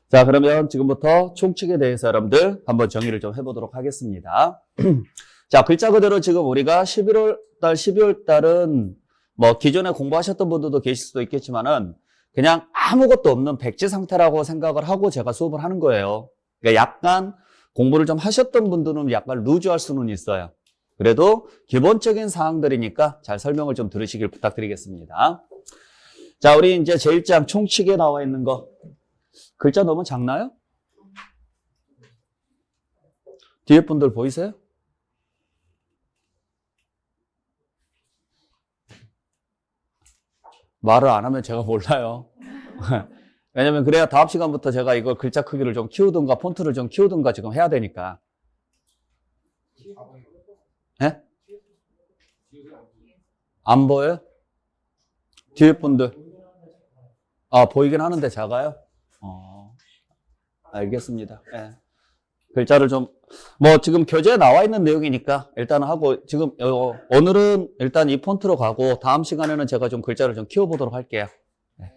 자, 그러면 지금부터 총칙에 대해서 여러분들 한번 정의를 좀 해보도록 하겠습니다. 자, 글자 그대로 지금 우리가 11월 달, 12월 달은 뭐 기존에 공부하셨던 분들도 계실 수도 있겠지만은 그냥 아무것도 없는 백지 상태라고 생각을 하고 제가 수업을 하는 거예요. 그러니까 약간 공부를 좀 하셨던 분들은 약간 루즈할 수는 있어요. 그래도 기본적인 사항들이니까 잘 설명을 좀 들으시길 부탁드리겠습니다. 자, 우리 이제 제1장 총칙에 나와 있는 거. 글자 너무 작나요? 뒤에 분들 보이세요? 말을 안 하면 제가 몰라요. 왜냐면 그래야 다음 시간부터 제가 이걸 글자 크기를 좀 키우든가 폰트를 좀 키우든가 지금 해야 되니까. 예? 안 보여요? 뒤에 분들. 아, 보이긴 하는데 작아요? 알겠습니다. 예. 글자를 좀, 뭐 지금 교재에 나와 있는 내용이니까 일단 하고, 지금 오늘은 일단 이 폰트로 가고 다음 시간에는 제가 좀 글자를 좀 키워보도록 할게요. 예.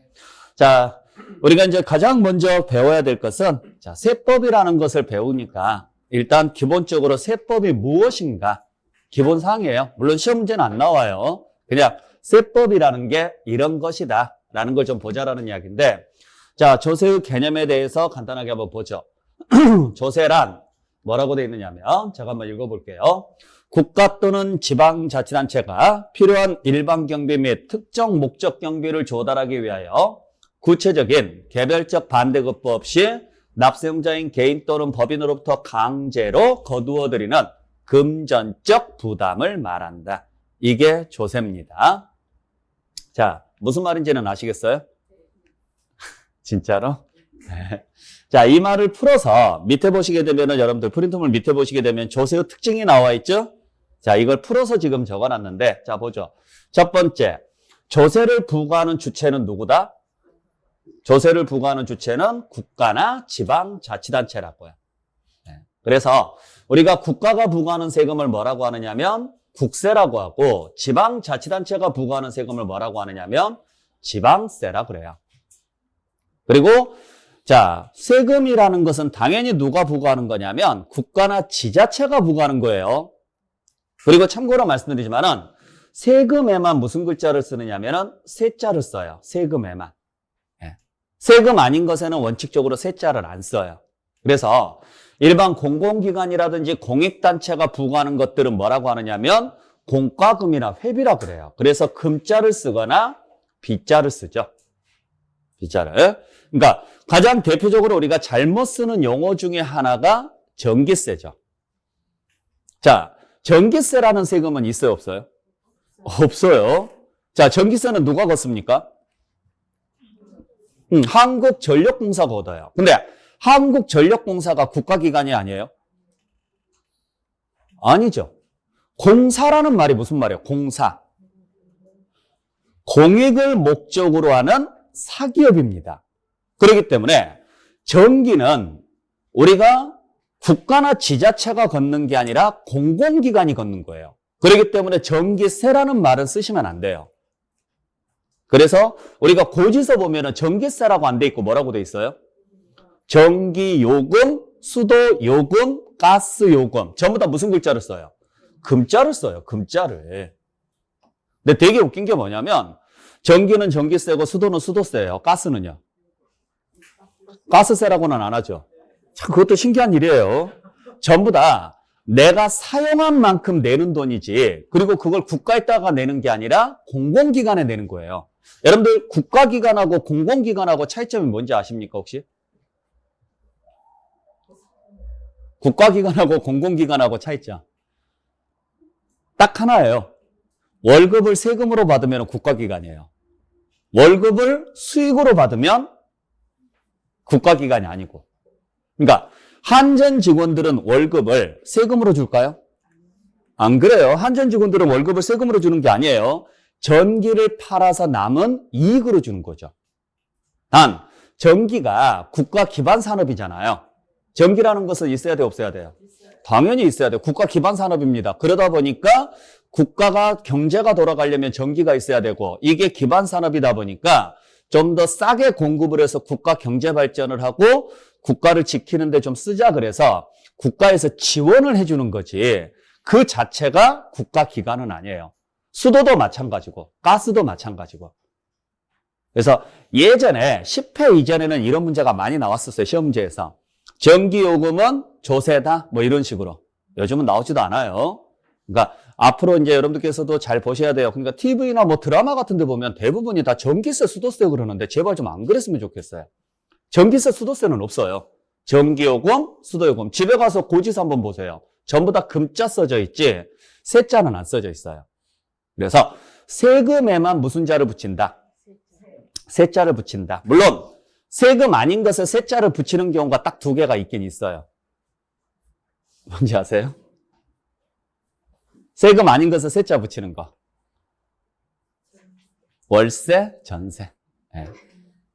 자, 우리가 이제 가장 먼저 배워야 될 것은, 자, 세법이라는 것을 배우니까 일단 기본적으로 세법이 무엇인가? 기본사항이에요. 물론 시험 문제는 안 나와요. 그냥 세법이라는 게 이런 것이다 라는 걸 좀 보자라는 이야기인데, 자, 조세의 개념에 대해서 간단하게 한번 보죠. 조세란 뭐라고 되어 있느냐면, 제가 한번 읽어볼게요. 국가 또는 지방자치단체가 필요한 일반 경비 및 특정 목적 경비를 조달하기 위하여 구체적인 개별적 반대급부 없이 납세용자인 개인 또는 법인으로부터 강제로 거두어들이는 금전적 부담을 말한다. 이게 조세입니다. 자, 무슨 말인지는 아시겠어요? 진짜로? 네. 자, 이 말을 풀어서 밑에 보시게 되면은 여러분들 프린트물 밑에 보시게 되면 조세의 특징이 나와 있죠? 자, 이걸 풀어서 지금 적어놨는데, 자, 보죠. 첫 번째, 조세를 부과하는 주체는 누구다? 조세를 부과하는 주체는 국가나 지방자치단체라고요. 네. 그래서 우리가 국가가 부과하는 세금을 뭐라고 하느냐면 국세라고 하고, 지방자치단체가 부과하는 세금을 뭐라고 하느냐면 지방세라 그래요. 그리고 자, 세금이라는 것은 당연히 누가 부과하는 거냐면 국가나 지자체가 부과하는 거예요. 그리고 참고로 말씀드리지만은 세금에만 무슨 글자를 쓰느냐면은 세자를 써요. 세금에만. 예. 세금 아닌 것에는 원칙적으로 세자를 안 써요. 그래서 일반 공공기관이라든지 공익단체가 부과하는 것들은 뭐라고 하느냐면 공과금이나 회비라 그래요. 그래서 금자를 쓰거나 빗자를 쓰죠. 빗자를. 그러니까 가장 대표적으로 우리가 잘못 쓰는 용어 중에 하나가 전기세죠. 자, 전기세라는 세금은 있어요, 없어요? 없어요. 자, 전기세는 누가 걷습니까? 한국전력공사가 걷어요. 근데 한국전력공사가 국가기관이 아니에요? 아니죠. 공사라는 말이 무슨 말이에요? 공사. 공익을 목적으로 하는 사기업입니다. 그렇기 때문에 전기는 우리가 국가나 지자체가 걷는 게 아니라 공공기관이 걷는 거예요. 그렇기 때문에 전기세라는 말은 쓰시면 안 돼요. 그래서 우리가 고지서 보면은 전기세라고 안 돼 있고 뭐라고 돼 있어요? 전기요금, 수도요금, 가스요금 전부 다 무슨 글자를 써요? 금자를 써요. 금자를. 근데 되게 웃긴 게 뭐냐면 전기는 전기세고 수도는 수도세예요. 가스는요? 가스세라고는 안 하죠. 참 그것도 신기한 일이에요. 전부 다 내가 사용한 만큼 내는 돈이지 그리고 그걸 국가에다가 내는 게 아니라 공공기관에 내는 거예요. 여러분들 국가기관하고 공공기관하고 차이점이 뭔지 아십니까 혹시? 국가기관하고 공공기관하고 차이점 딱 하나예요. 월급을 세금으로 받으면 국가기관이에요. 월급을 수익으로 받으면 국가기관이 아니고. 그러니까 한전 직원들은 월급을 세금으로 줄까요? 안 그래요. 한전 직원들은 월급을 세금으로 주는 게 아니에요. 전기를 팔아서 남은 이익으로 주는 거죠. 단 전기가 국가 기반 산업이잖아요. 전기라는 것은 있어야 돼요, 없어야 돼요? 당연히 있어야 돼요. 국가 기반 산업입니다. 그러다 보니까 국가가 경제가 돌아가려면 전기가 있어야 되고 이게 기반 산업이다 보니까 좀 더 싸게 공급을 해서 국가 경제 발전을 하고 국가를 지키는데 좀 쓰자 그래서 국가에서 지원을 해주는 거지 그 자체가 국가 기관은 아니에요. 수도도 마찬가지고 가스도 마찬가지고. 그래서 예전에 10회 이전에는 이런 문제가 많이 나왔었어요. 시험 문제에서. 전기요금은 조세다 뭐 이런 식으로. 요즘은 나오지도 않아요. 그러니까 앞으로 이제 여러분들께서도 잘 보셔야 돼요. 그러니까 TV나 뭐 드라마 같은 데 보면 대부분이 다 전기세, 수도세 그러는데 제발 좀 안 그랬으면 좋겠어요. 전기세, 수도세는 없어요. 전기요금, 수도요금. 집에 가서 고지서 한번 보세요. 전부 다 금자 써져 있지 세자는 안 써져 있어요. 그래서 세금에만 무슨 자를 붙인다? 세자를 붙인다. 물론 세금 아닌 것에 세자를 붙이는 경우가 딱 두 개가 있긴 있어요. 뭔지 아세요? 세금 아닌 것에 세자 붙이는 거. 월세, 전세. 네.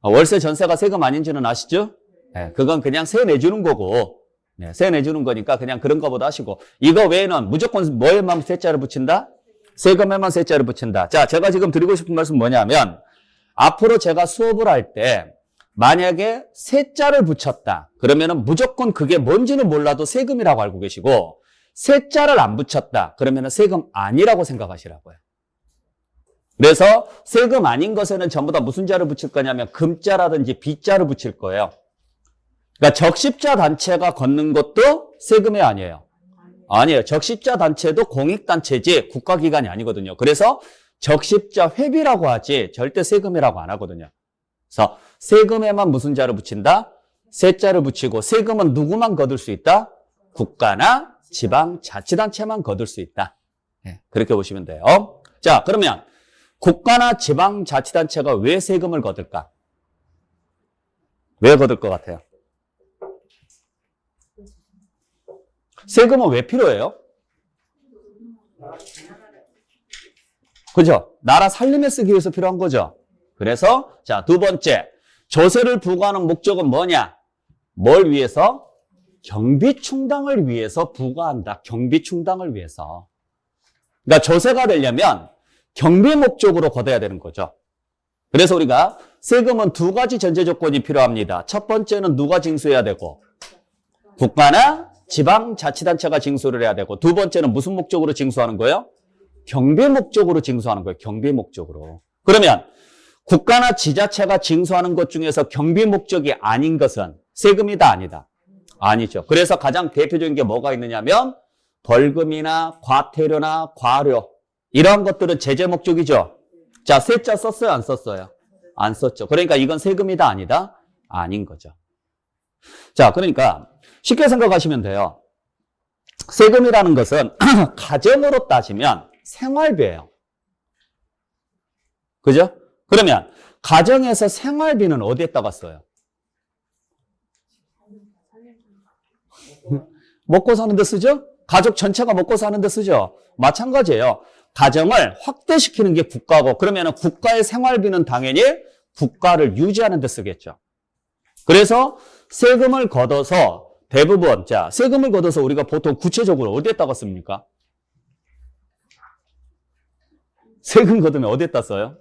월세, 전세가 세금 아닌지는 아시죠? 네. 그건 그냥 세 내주는 거고, 네. 세 내주는 거니까 그냥 그런 거보다 하시고, 이거 외에는 무조건 뭐에만 세자를 붙인다? 세금에만 세자를 붙인다. 자, 제가 지금 드리고 싶은 말씀은 뭐냐면, 앞으로 제가 수업을 할 때, 만약에 세자를 붙였다. 그러면은 무조건 그게 뭔지는 몰라도 세금이라고 알고 계시고, 세자를 안 붙였다. 그러면은 세금 아니라고 생각하시라고요. 그래서 세금 아닌 것에는 전부 다 무슨 자를 붙일 거냐면 금자라든지 빗자를 붙일 거예요. 그러니까 적십자 단체가 걷는 것도 세금이 아니에요. 아니에요. 적십자 단체도 공익단체지 국가기관이 아니거든요. 그래서 적십자 회비라고 하지 절대 세금이라고 안 하거든요. 그래서 세금에만 무슨 자를 붙인다? 세자를 붙이고 세금은 누구만 거둘 수 있다? 국가나 지방자치단체만 거둘 수 있다. 네, 그렇게 보시면 돼요. 자, 그러면 국가나 지방자치단체가 왜 세금을 거둘까? 왜 거둘 것 같아요? 세금은 왜 필요해요? 그죠? 나라 살림에 쓰기 위해서 필요한 거죠. 그래서 자, 두 번째, 조세를 부과하는 목적은 뭐냐? 뭘 위해서? 경비 충당을 위해서 부과한다. 경비 충당을 위해서. 그러니까 조세가 되려면 경비 목적으로 걷어야 되는 거죠. 그래서 우리가 세금은 두 가지 전제 조건이 필요합니다. 첫 번째는 누가 징수해야 되고 국가나 지방자치단체가 징수를 해야 되고 두 번째는 무슨 목적으로 징수하는 거예요? 경비 목적으로 징수하는 거예요. 경비 목적으로. 그러면 국가나 지자체가 징수하는 것 중에서 경비 목적이 아닌 것은 세금이다 아니다? 아니죠. 그래서 가장 대표적인 게 뭐가 있느냐면 벌금이나 과태료나 과료 이러한 것들은 제재 목적이죠. 자, 세자 썼어요? 안 썼어요? 안 썼죠. 그러니까 이건 세금이다 아니다? 아닌 거죠. 자, 그러니까 쉽게 생각하시면 돼요. 세금이라는 것은 가정으로 따지면 생활비예요. 그죠? 그러면 가정에서 생활비는 어디에다가 써요? 먹고 사는 데 쓰죠? 가족 전체가 먹고 사는 데 쓰죠? 마찬가지예요. 가정을 확대시키는 게 국가고 그러면 국가의 생활비는 당연히 국가를 유지하는 데 쓰겠죠. 그래서 세금을 걷어서 대부분 자 세금을 걷어서 우리가 보통 구체적으로 어디에다가 씁니까? 세금 걷으면 어디에다 써요?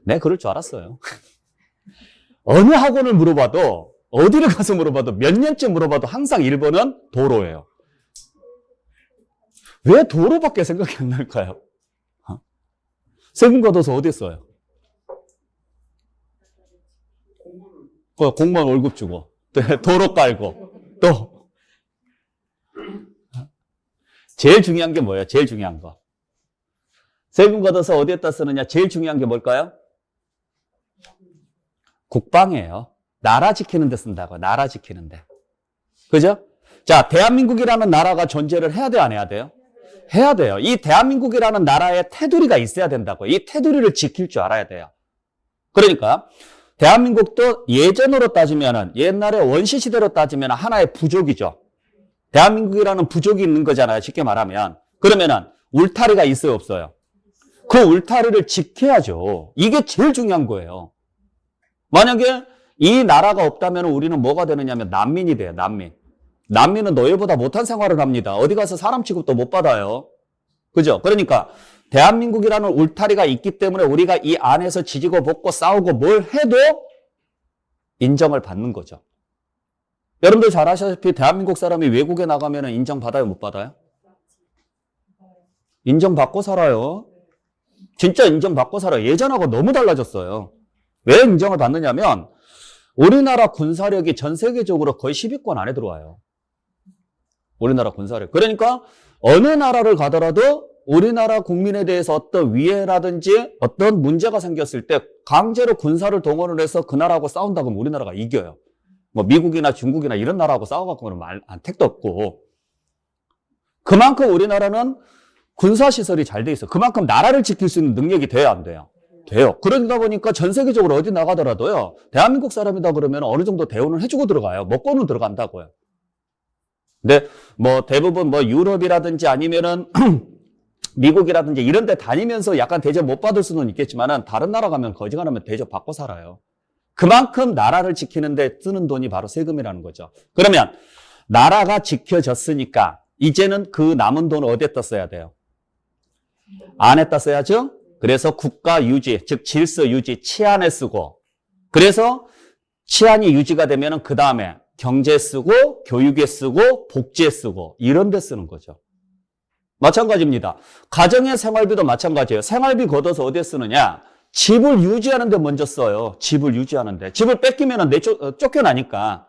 네, 그럴 줄 알았어요. 어느 학원을 물어봐도 어디를 가서 물어봐도 몇 년째 물어봐도 항상 1번은 도로예요. 왜 도로밖에 생각이 안 날까요? 세금 걷어서 어디에 써요? 공무원 월급 주고 도로 깔고 또 제일 중요한 게 뭐예요? 제일 중요한 거. 세금 걷어서 어디에다 쓰느냐? 제일 중요한 게 뭘까요? 국방이에요. 나라 지키는 데 쓴다고. 나라 지키는 데. 그죠? 자, 대한민국이라는 나라가 존재를 해야 돼요? 안 해야 돼요? 해야 돼요. 이 대한민국이라는 나라에 테두리가 있어야 된다고. 이 테두리를 지킬 줄 알아야 돼요. 그러니까 대한민국도 예전으로 따지면은 옛날에 원시시대로 따지면 하나의 부족이죠. 대한민국이라는 부족이 있는 거잖아요. 쉽게 말하면. 그러면은 울타리가 있어요? 없어요? 그 울타리를 지켜야죠. 이게 제일 중요한 거예요. 만약에 이 나라가 없다면 우리는 뭐가 되느냐면 난민이 돼요. 난민. 난민은 너희보다 못한 생활을 합니다. 어디 가서 사람 취급도 못 받아요. 그죠? 그러니까 대한민국이라는 울타리가 있기 때문에 우리가 이 안에서 지지고 볶고 싸우고 뭘 해도 인정을 받는 거죠. 여러분들 잘 아시다시피 대한민국 사람이 외국에 나가면 인정받아요, 못 받아요? 인정받고 살아요. 진짜 인정받고 살아요. 예전하고 너무 달라졌어요. 왜 인정을 받느냐면 우리나라 군사력이 전 세계적으로 거의 10위권 안에 들어와요. 우리나라 군사력. 그러니까 어느 나라를 가더라도 우리나라 국민에 대해서 어떤 위해라든지 어떤 문제가 생겼을 때 강제로 군사를 동원을 해서 그 나라하고 싸운다 그러면 우리나라가 이겨요. 뭐 미국이나 중국이나 이런 나라하고 싸워갖고는 택도 없고. 그만큼 우리나라는 군사시설이 잘 돼 있어요. 그만큼 나라를 지킬 수 있는 능력이 돼야 안 돼요? 돼요. 그러다 보니까 전 세계적으로 어디 나가더라도요. 대한민국 사람이다 그러면 어느 정도 대우는 해주고 들어가요. 먹고는 들어간다고요. 근데 뭐 대부분 뭐 유럽이라든지 아니면은 미국이라든지 이런 데 다니면서 약간 대접 못 받을 수는 있겠지만은 다른 나라 가면 거지간하면 대접 받고 살아요. 그만큼 나라를 지키는 데 쓰는 돈이 바로 세금이라는 거죠. 그러면 나라가 지켜졌으니까 이제는 그 남은 돈을 어디에다 써야 돼요? 안에다 써야죠. 그래서 국가 유지, 즉 질서 유지, 치안에 쓰고, 그래서 치안이 유지가 되면은 그 다음에 경제 쓰고, 교육에 쓰고, 복지에 쓰고, 이런 데 쓰는 거죠. 마찬가지입니다. 가정의 생활비도 마찬가지예요. 생활비 걷어서 어디에 쓰느냐? 집을 유지하는 데 먼저 써요. 집을 유지하는 데. 집을 뺏기면 쫓겨나니까.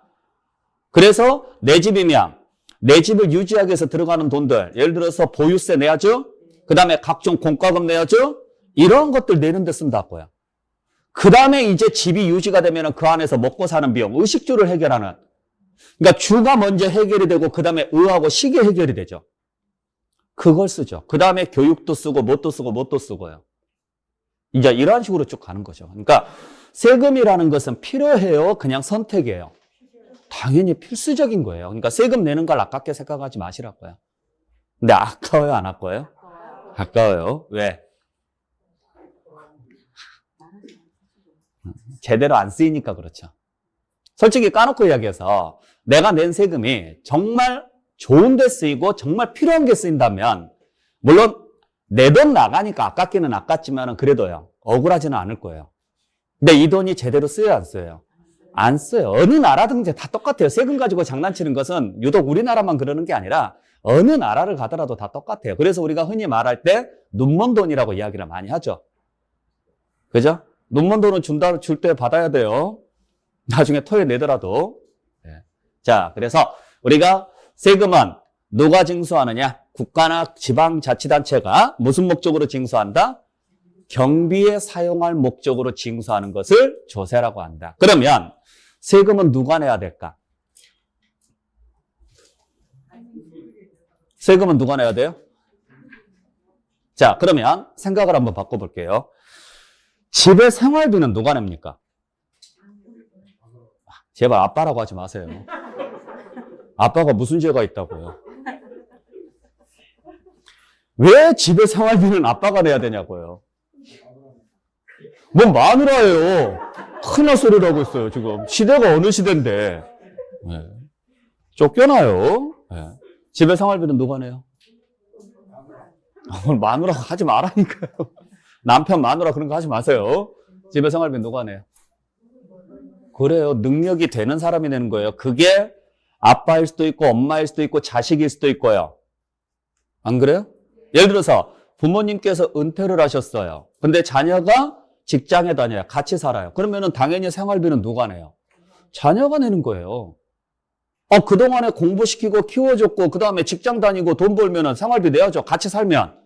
그래서 내 집이면 내 집을 유지하기 위해서 들어가는 돈들, 예를 들어서 보유세 내야죠. 그 다음에 각종 공과금 내야죠. 이런 것들 내는 데 쓴다고요. 그 다음에 이제 집이 유지가 되면 그 안에서 먹고 사는 비용, 의식주를 해결하는. 그러니까 주가 먼저 해결이 되고 그 다음에 의하고 식이 해결이 되죠. 그걸 쓰죠. 그 다음에 교육도 쓰고 뭣도 쓰고 뭣도 쓰고요. 이제 이런 식으로 쭉 가는 거죠. 그러니까 세금이라는 것은 필요해요? 그냥 선택이에요? 당연히 필수적인 거예요. 그러니까 세금 내는 걸 아깝게 생각하지 마시라고요. 근데 아까워요? 안 아까워요? 아까워요. 왜? 제대로 안 쓰이니까 그렇죠. 솔직히 까놓고 이야기해서 내가 낸 세금이 정말 좋은 데 쓰이고 정말 필요한 게 쓰인다면 물론 내 돈 나가니까 아깝기는 아깝지만 그래도요. 억울하지는 않을 거예요. 근데 이 돈이 제대로 쓰여요? 안 쓰여요? 안 써요. 어느 나라든지 다 똑같아요. 세금 가지고 장난치는 것은 유독 우리나라만 그러는 게 아니라 어느 나라를 가더라도 다 똑같아요. 그래서 우리가 흔히 말할 때 눈먼 돈이라고 이야기를 많이 하죠. 그죠? 눈먼 돈은 줄 때 받아야 돼요. 나중에 토해내더라도. 네. 자, 그래서 우리가 세금은 누가 징수하느냐? 국가나 지방자치단체가 무슨 목적으로 징수한다? 경비에 사용할 목적으로 징수하는 것을 조세라고 한다. 그러면 세금은 누가 내야 될까? 세금은 누가 내야 돼요? 자, 그러면 생각을 한번 바꿔볼게요. 집의 생활비는 누가 냅니까? 제발 아빠라고 하지 마세요. 아빠가 무슨 죄가 있다고요? 왜 집의 생활비는 아빠가 내야 되냐고요? 뭔 마누라예요. 큰일 날 소리를 하고 있어요, 지금. 시대가 어느 시대인데. 네. 쫓겨나요. 네. 집의 생활비는 누가 내요? 마누라고 하지 말라니까요. 남편 마누라 그런 거 하지 마세요. 집의 생활비는 누가 내요? 그래요. 능력이 되는 사람이 내는 거예요. 그게 아빠일 수도 있고 엄마일 수도 있고 자식일 수도 있고요. 안 그래요? 예를 들어서 부모님께서 은퇴를 하셨어요. 근데 자녀가 직장에 다녀요. 같이 살아요. 그러면은 당연히 생활비는 누가 내요? 자녀가 내는 거예요. 그동안에 공부시키고 키워줬고 그 다음에 직장 다니고 돈 벌면은 생활비 내야죠. 같이 살면.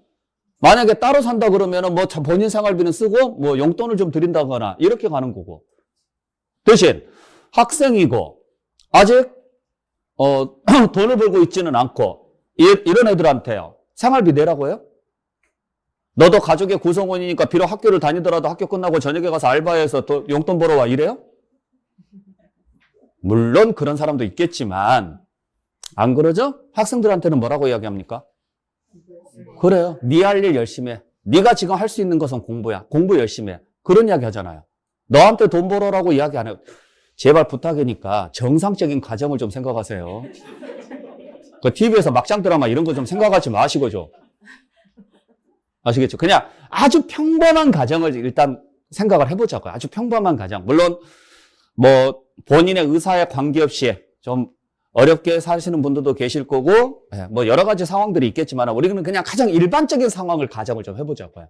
만약에 따로 산다 그러면은 뭐 본인 생활비는 쓰고 뭐 용돈을 좀 드린다거나 이렇게 가는 거고. 대신 학생이고 아직 돈을 벌고 있지는 않고 이런 애들한테요. 생활비 내라고 해요? 너도 가족의 구성원이니까 비록 학교를 다니더라도 학교 끝나고 저녁에 가서 알바해서 또 용돈 벌어와 이래요? 물론 그런 사람도 있겠지만 안 그러죠? 학생들한테는 뭐라고 이야기합니까? 그래요. 네 할 일 열심히 해. 네가 지금 할 수 있는 것은 공부야. 공부 열심히 해. 그런 이야기 하잖아요. 너한테 돈 벌어라고 이야기 안 해요. 제발 부탁이니까 정상적인 가정을 좀 생각하세요. 그 TV에서 막장 드라마 이런 거 좀 생각하지 마시고 좀. 아시겠죠? 그냥 아주 평범한 가정을 일단 생각을 해보자고요. 아주 평범한 가정. 물론 뭐 본인의 의사에 관계없이 좀 어렵게 사시는 분들도 계실 거고 뭐 여러 가지 상황들이 있겠지만 우리는 그냥 가장 일반적인 상황을 가정을 좀 해보자고요.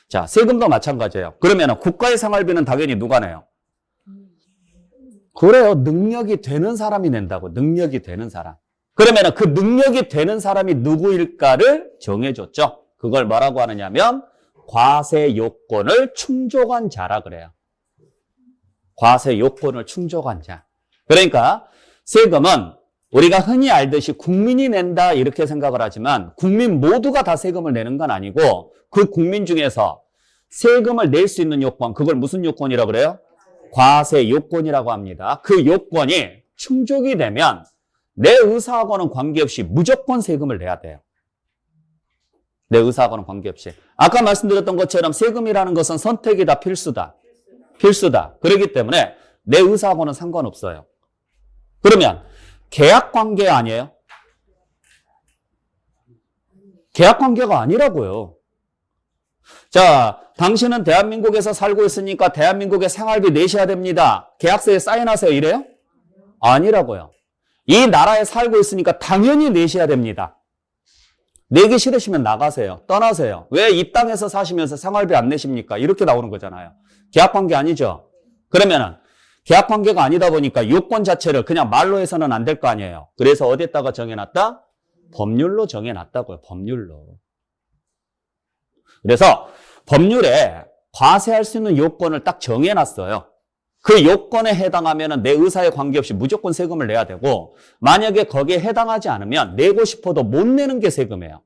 자, 세금도 마찬가지예요. 그러면 국가의 생활비는 당연히 누가 내요? 그래요. 능력이 되는 사람이 낸다고. 능력이 되는 사람. 그러면 그 능력이 되는 사람이 누구일까를 정해줬죠. 그걸 뭐라고 하느냐면 과세 요건을 충족한 자라 그래요. 과세 요건을 충족한 자. 그러니까 세금은 우리가 흔히 알듯이 국민이 낸다 이렇게 생각을 하지만 국민 모두가 다 세금을 내는 건 아니고 그 국민 중에서 세금을 낼 수 있는 요건, 그걸 무슨 요건이라고 그래요? 과세 요건이라고 합니다. 그 요건이 충족이 되면 내 의사하고는 관계없이 무조건 세금을 내야 돼요. 내 의사하고는 관계없이. 아까 말씀드렸던 것처럼 세금이라는 것은 선택이다, 필수다. 필수다. 그렇기 때문에 내 의사하고는 상관없어요. 그러면 계약관계 아니에요? 계약관계가 아니라고요. 자, 당신은 대한민국에서 살고 있으니까 대한민국에 생활비 내셔야 됩니다. 계약서에 사인하세요. 이래요? 아니라고요. 이 나라에 살고 있으니까 당연히 내셔야 됩니다. 내기 싫으시면 나가세요. 떠나세요. 왜 이 땅에서 사시면서 생활비 안 내십니까? 이렇게 나오는 거잖아요. 계약관계 아니죠? 그러면은 계약관계가 아니다 보니까 요건 자체를 그냥 말로 해서는 안 될 거 아니에요. 그래서 어디에다가 정해놨다? 법률로 정해놨다고요. 법률로. 그래서 법률에 과세할 수 있는 요건을 딱 정해놨어요. 그 요건에 해당하면 내 의사에 관계없이 무조건 세금을 내야 되고 만약에 거기에 해당하지 않으면 내고 싶어도 못 내는 게 세금이에요.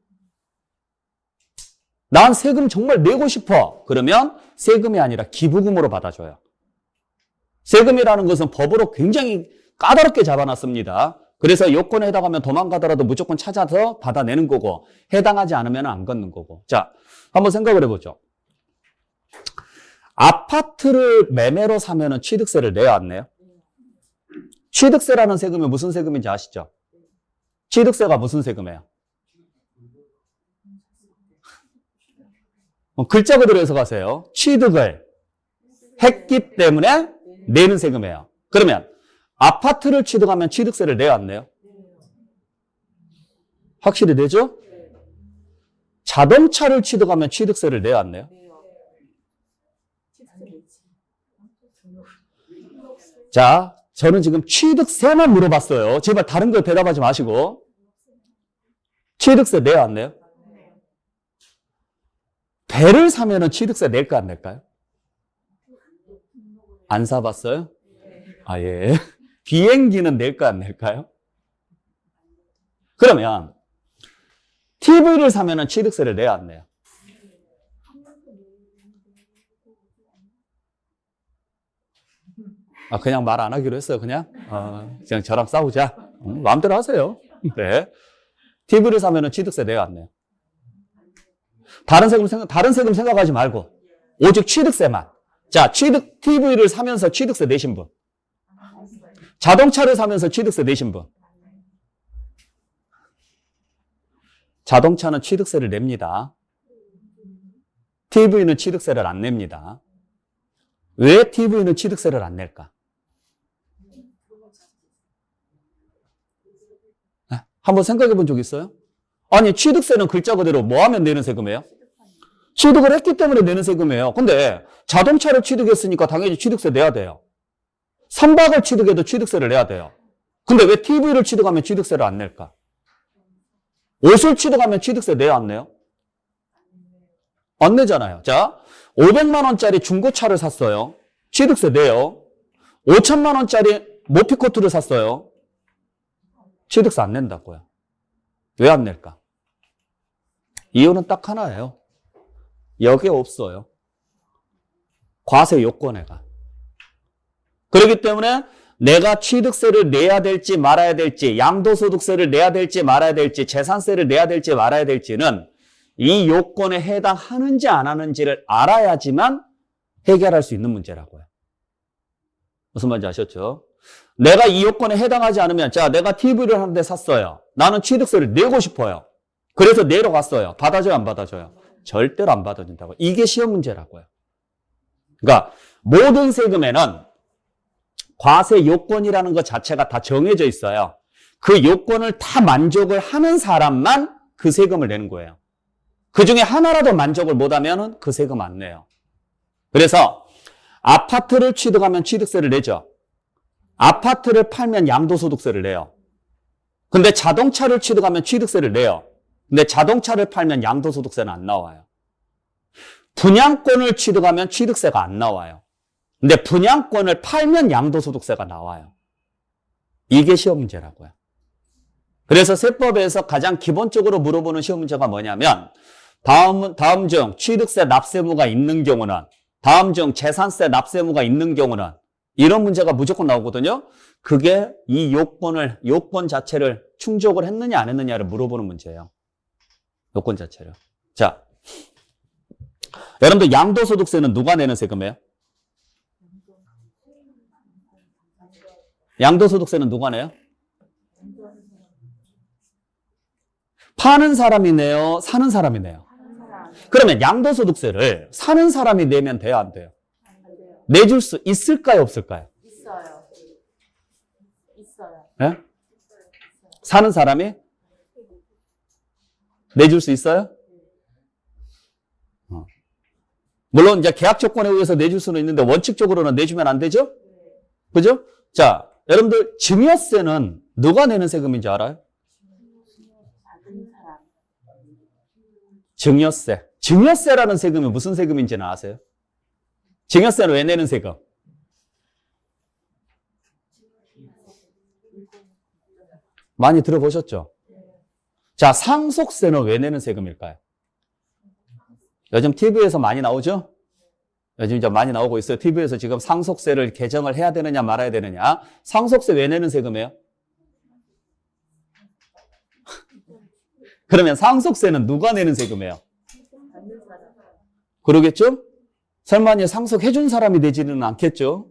난 세금 정말 내고 싶어. 그러면 세금이 아니라 기부금으로 받아줘요. 세금이라는 것은 법으로 굉장히 까다롭게 잡아놨습니다. 그래서 요건에 해당하면 도망가더라도 무조건 찾아서 받아내는 거고 해당하지 않으면 안 걷는 거고. 자, 한번 생각을 해보죠. 아파트를 매매로 사면은 취득세를 내야 안 내요? 취득세라는 세금이 무슨 세금인지 아시죠? 취득세가 무슨 세금이에요? 글자 그대로 해석하세요. 취득을 했기 때문에 내는 세금이에요. 그러면 아파트를 취득하면 취득세를 내야 안 내요? 확실히 내죠? 자동차를 취득하면 취득세를 내야 안 내요? 자, 저는 지금 취득세만 물어봤어요. 제발 다른 거 대답하지 마시고. 취득세 내야 안 내요? 배를 사면은 취득세 낼까 안 낼까요? 안 사봤어요? 아, 예. 비행기는 낼까 안 낼까요? 그러면 TV를 사면은 취득세를 내야 안 내요? 아, 그냥 말 안 하기로 했어요, 그냥? 그냥 저랑 싸우자. 마음대로 하세요. 네. TV를 사면은 취득세 내야 안 내요? 다른 세금 생각하지 말고, 오직 취득세만. 자, TV를 사면서 취득세 내신 분. 자동차를 사면서 취득세 내신 분. 자동차는 취득세를 냅니다. TV는 취득세를 안 냅니다. 왜 TV는 취득세를 안 낼까? 한번 생각해 본 적 있어요? 아니, 취득세는 글자 그대로 뭐 하면 내는 세금이에요? 취득을 했기 때문에 내는 세금이에요. 근데 자동차를 취득했으니까 당연히 취득세 내야 돼요. 선박을 취득해도 취득세를 내야 돼요. 근데 왜 TV를 취득하면 취득세를 안 낼까? 옷을 취득하면 취득세 내야 안 내요? 안 내잖아요. 자, 500만 원짜리 중고차를 샀어요. 취득세 내요. 5천만 원짜리 모피코트를 샀어요. 취득세 안 낸다고요. 왜 안 낼까? 이유는 딱 하나예요. 여기에 없어요. 과세 요건에가. 그렇기 때문에 내가 취득세를 내야 될지 말아야 될지, 양도소득세를 내야 될지 말아야 될지, 재산세를 내야 될지 말아야 될지는 이 요건에 해당하는지 안 하는지를 알아야지만 해결할 수 있는 문제라고요. 무슨 말인지 아셨죠? 내가 이 요건에 해당하지 않으면, 자, 내가 TV를 하는데 샀어요. 나는 취득세를 내고 싶어요. 그래서 내러 갔어요. 받아줘요, 안 받아줘요? 절대로 안 받아준다고. 이게 시험 문제라고요. 그러니까 모든 세금에는 과세 요건이라는 것 자체가 다 정해져 있어요. 그 요건을 다 만족을 하는 사람만 그 세금을 내는 거예요. 그 중에 하나라도 만족을 못하면 그 세금 안 내요. 그래서 아파트를 취득하면 취득세를 내죠. 아파트를 팔면 양도소득세를 내요. 근데 자동차를 취득하면 취득세를 내요. 근데 자동차를 팔면 양도소득세는 안 나와요. 분양권을 취득하면 취득세가 안 나와요. 근데 분양권을 팔면 양도소득세가 나와요. 이게 시험 문제라고요. 그래서 세법에서 가장 기본적으로 물어보는 시험 문제가 뭐냐면 다음 중 취득세 납세무가 있는 경우는, 다음 중 재산세 납세무가 있는 경우는, 이런 문제가 무조건 나오거든요. 그게 이 요건 자체를 충족을 했느냐 안 했느냐를 물어보는 문제예요. 요건 자체를. 자, 여러분들 양도소득세는 누가 내는 세금이에요? 양도소득세는 누가 내요? 파는 사람이 내요? 사는 사람이 내요? 그러면 양도소득세를 사는 사람이 내면 돼요? 안 돼요? 내줄 수 있을까요? 없을까요? 있어요. 있어요. 네? 사는 사람이 내줄 수 있어요? 물론 이제 계약 조건에 의해서 내줄 수는 있는데 원칙적으로는 내주면 안 되죠? 그죠? 자, 여러분들 증여세는 누가 내는 세금인지 알아요? 받은 사람. 증여세. 증여세라는 세금이 무슨 세금인지는 아세요? 증여세는 왜 내는 세금? 많이 들어보셨죠? 자, 상속세는 왜 내는 세금일까요? 요즘 TV에서 많이 나오죠? 요즘 이제 많이 나오고 있어요. TV에서 지금 상속세를 개정을 해야 되느냐 말아야 되느냐. 상속세 왜 내는 세금이에요? 그러면 상속세는 누가 내는 세금이에요? 그러겠죠? 설마 상속해준 사람이 내지는 않겠죠?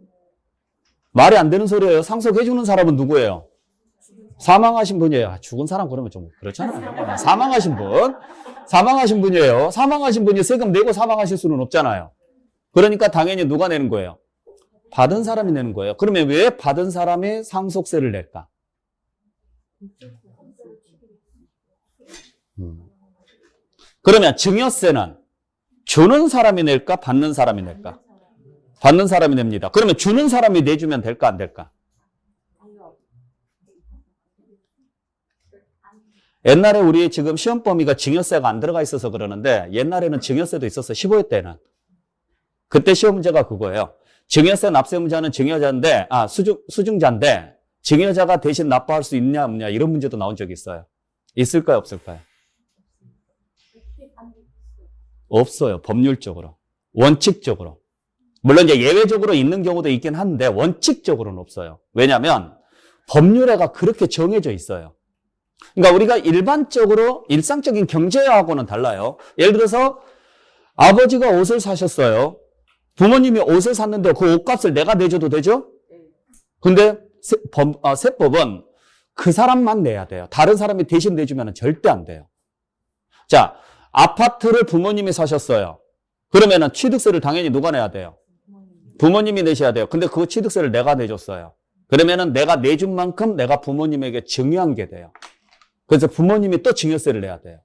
말이 안 되는 소리예요. 상속해주는 사람은 누구예요? 사망하신 분이에요. 죽은 사람 그러면 좀 그렇잖아요. 사망하신 분이에요. 사망하신 분이 세금 내고 사망하실 수는 없잖아요. 그러니까 당연히 누가 내는 거예요? 받은 사람이 내는 거예요. 그러면 왜 받은 사람이 상속세를 낼까? 그러면 증여세는 주는 사람이 낼까? 받는 사람이 낼까? 받는 사람이 냅니다. 그러면 주는 사람이 내주면 될까? 안 될까? 옛날에 우리 지금 시험 범위가 증여세가 안 들어가 있어서 그러는데 옛날에는 증여세도 있었어. 15회 때는. 그때 시험 문제가 그거예요. 증여세 납세무자는 증여자인데, 수증자인데 증여자가 대신 납부할 수 있냐 없냐 이런 문제도 나온 적이 있어요. 있을까요? 없을까요? 없어요. 법률적으로. 원칙적으로. 물론 이제 예외적으로 있는 경우도 있긴 한데 원칙적으로는 없어요. 왜냐하면 법률에가 그렇게 정해져 있어요. 그러니까 우리가 일반적으로 일상적인 경제하고는 달라요. 예를 들어서 아버지가 옷을 사셨어요. 부모님이 옷을 샀는데 그 옷값을 내가 내줘도 되죠? 근데 세법은 그 사람만 내야 돼요. 다른 사람이 대신 내주면 절대 안 돼요. 자, 아파트를 부모님이 사셨어요. 그러면은 취득세를 당연히 누가 내야 돼요? 부모님이 내셔야 돼요. 근데 그 취득세를 내가 내줬어요. 그러면은 내가 내준 만큼 내가 부모님에게 증여한 게 돼요. 그래서 부모님이 또 증여세를 내야 돼요.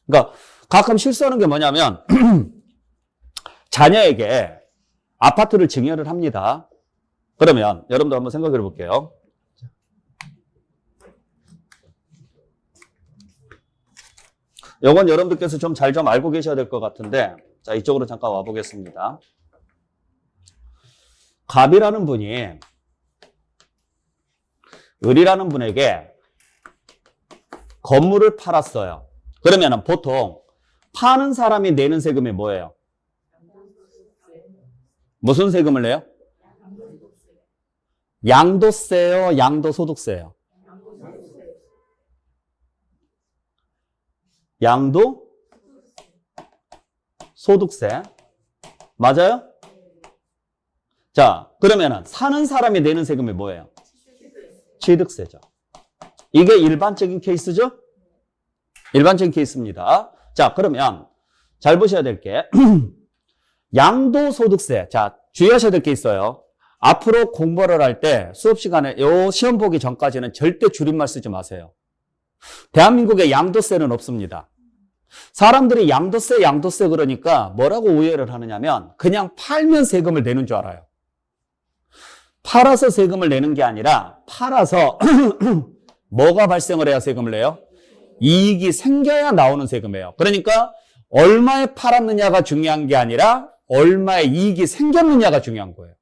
그러니까 가끔 실수하는 게 뭐냐면 자녀에게 아파트를 증여를 합니다. 그러면 여러분도 한번 생각해 볼게요. 이건 여러분들께서 좀 잘 좀 알고 계셔야 될 것 같은데, 자, 이쪽으로 잠깐 와 보겠습니다. 갑이라는 분이 을이라는 분에게 건물을 팔았어요. 그러면 보통 파는 사람이 내는 세금이 뭐예요? 무슨 세금을 내요? 양도세요? 양도소득세요? 양도소득세. 맞아요? 자, 그러면은 사는 사람이 내는 세금이 뭐예요? 취득세죠. 이게 일반적인 케이스죠? 일반적인 케이스입니다. 자, 그러면 잘 보셔야 될 게, 양도소득세. 자, 주의하셔야 될 게 있어요. 앞으로 공부를 할 때 수업 시간에 요 시험 보기 전까지는 절대 줄임말 쓰지 마세요. 대한민국에 양도세는 없습니다. 사람들이 양도세 그러니까 뭐라고 오해를 하느냐면 그냥 팔면 세금을 내는 줄 알아요. 팔아서 세금을 내는 게 아니라 팔아서 뭐가 발생을 해야 세금을 내요? 이익이 생겨야 나오는 세금이에요. 그러니까 얼마에 팔았느냐가 중요한 게 아니라 얼마의 이익이 생겼느냐가 중요한 거예요.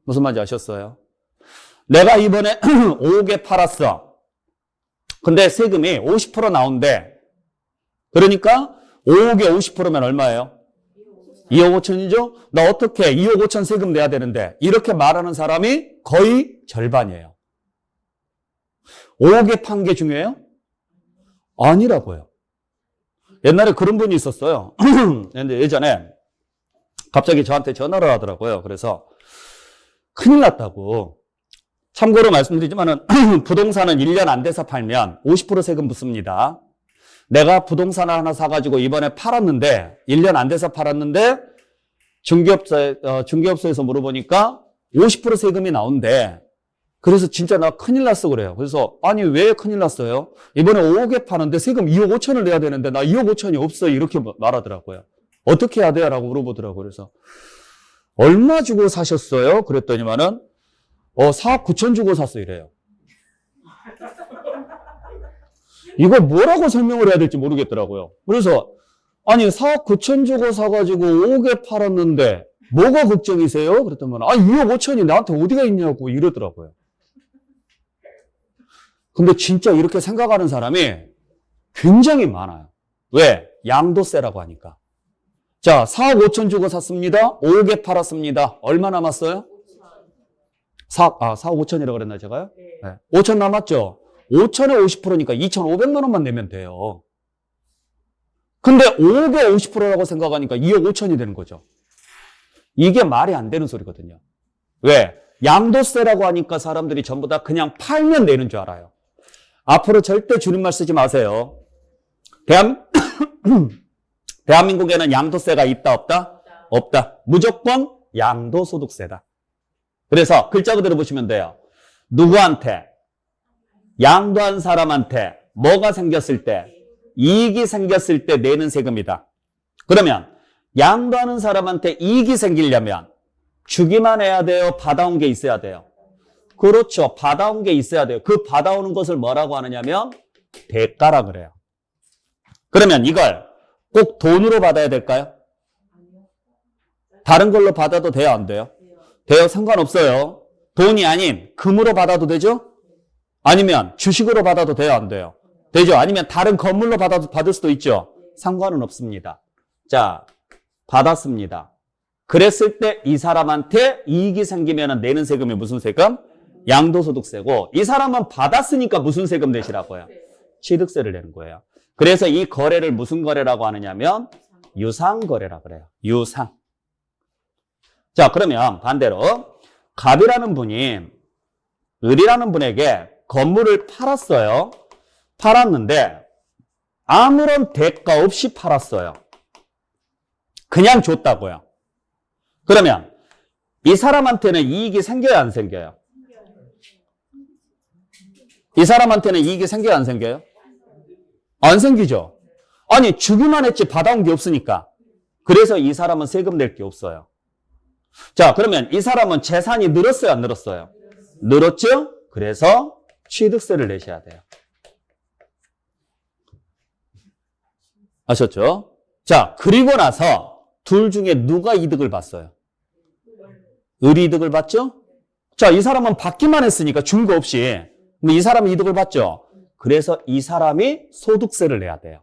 무슨 말인지 아셨어요? 내가 이번에 5억에 팔았어. 근데 세금이 50% 나온대. 그러니까 5억에 50%면 얼마예요? 2억 5천이죠? 나 어떻게 2억 5천 세금 내야 되는데 이렇게 말하는 사람이 거의 절반이에요. 5억에 판 게 중요해요? 아니라고요. 옛날에 그런 분이 있었어요. 근데 예전에 갑자기 저한테 전화를 하더라고요. 그래서 큰일 났다고. 참고로 말씀드리지만은 부동산은 1년 안 돼서 팔면 50% 세금 붙습니다. 내가 부동산을 하나 사가지고 이번에 팔았는데 1년 안 돼서 팔았는데 중개업소에서 물어보니까 50% 세금이 나온대. 그래서 진짜 나 큰일 났어 그래요. 그래서 아니 왜 큰일 났어요? 이번에 5억에 파는데 세금 2억 5천을 내야 되는데 나 2억 5천이 없어 이렇게 말하더라고요. 어떻게 해야 돼요? 라고 물어보더라고요. 그래서 얼마 주고 사셨어요? 그랬더니만은 4억 9천 주고 샀어 이래요. 이거 뭐라고 설명을 해야 될지 모르겠더라고요. 그래서 아니 4억 9천 주고 사가지고 5억에 팔았는데 뭐가 걱정이세요? 그랬더니 아니 2억 5천이 나한테 어디가 있냐고 이러더라고요. 근데 진짜 이렇게 생각하는 사람이 굉장히 많아요. 왜? 양도세라고 하니까. 자, 4억 5천 주고 샀습니다. 5억에 팔았습니다. 얼마 남았어요? 4억 5천이라고 그랬나 제가요? 네. 5천 남았죠? 5천에 50%니까 2,500만 원만 내면 돼요. 근데 5억에 50%라고 생각하니까 2억 5천이 되는 거죠. 이게 말이 안 되는 소리거든요. 왜? 양도세라고 하니까 사람들이 전부 다 그냥 팔면 내는 줄 알아요. 앞으로 절대 줄임말 쓰지 마세요. 대한민국에는 양도세가 있다 없다? 없다. 무조건 양도소득세다. 그래서 글자 그대로 보시면 돼요. 누구한테? 양도한 사람한테 뭐가 생겼을 때? 이익이 생겼을 때 내는 세금이다. 그러면 양도하는 사람한테 이익이 생기려면 주기만 해야 돼요? 받아온 게 있어야 돼요? 그렇죠. 받아온 게 있어야 돼요. 그 받아오는 것을 뭐라고 하느냐면 대가라 그래요. 그러면 이걸 꼭 돈으로 받아야 될까요? 다른 걸로 받아도 돼요? 안 돼요? 돼요? 상관없어요. 돈이 아닌 금으로 받아도 되죠? 아니면 주식으로 받아도 돼요? 안 돼요? 되죠? 아니면 다른 건물로 받을 수도 있죠? 상관은 없습니다. 자, 받았습니다. 그랬을 때 이 사람한테 이익이 생기면 내는 세금이 무슨 세금? 양도소득세고, 이 사람은 받았으니까 무슨 세금 내시라고요? 취득세를 내는 거예요. 그래서 이 거래를 무슨 거래라고 하느냐면 유상거래라고 그래요. 유상. 자, 그러면 반대로 갑이라는 분이 을이라는 분에게 건물을 팔았어요. 팔았는데 아무런 대가 없이 팔았어요. 그냥 줬다고요. 그러면 이 사람한테는 이익이 생겨야 안 생겨요? 이 사람한테는 이익이 생겨야 안 생겨요? 안 생기죠. 아니 주기만 했지 받아온 게 없으니까. 그래서 이 사람은 세금 낼 게 없어요. 자, 그러면 이 사람은 재산이 늘었어요, 안 늘었어요? 늘었죠? 그래서 취득세를 내셔야 돼요. 아셨죠? 자, 그리고 나서 둘 중에 누가 이득을 봤어요? 을이 이득을 봤죠? 자, 이 사람은 받기만 했으니까 준 거 없이. 근데 이 사람이 이득을 봤죠? 그래서 이 사람이 소득세를 내야 돼요.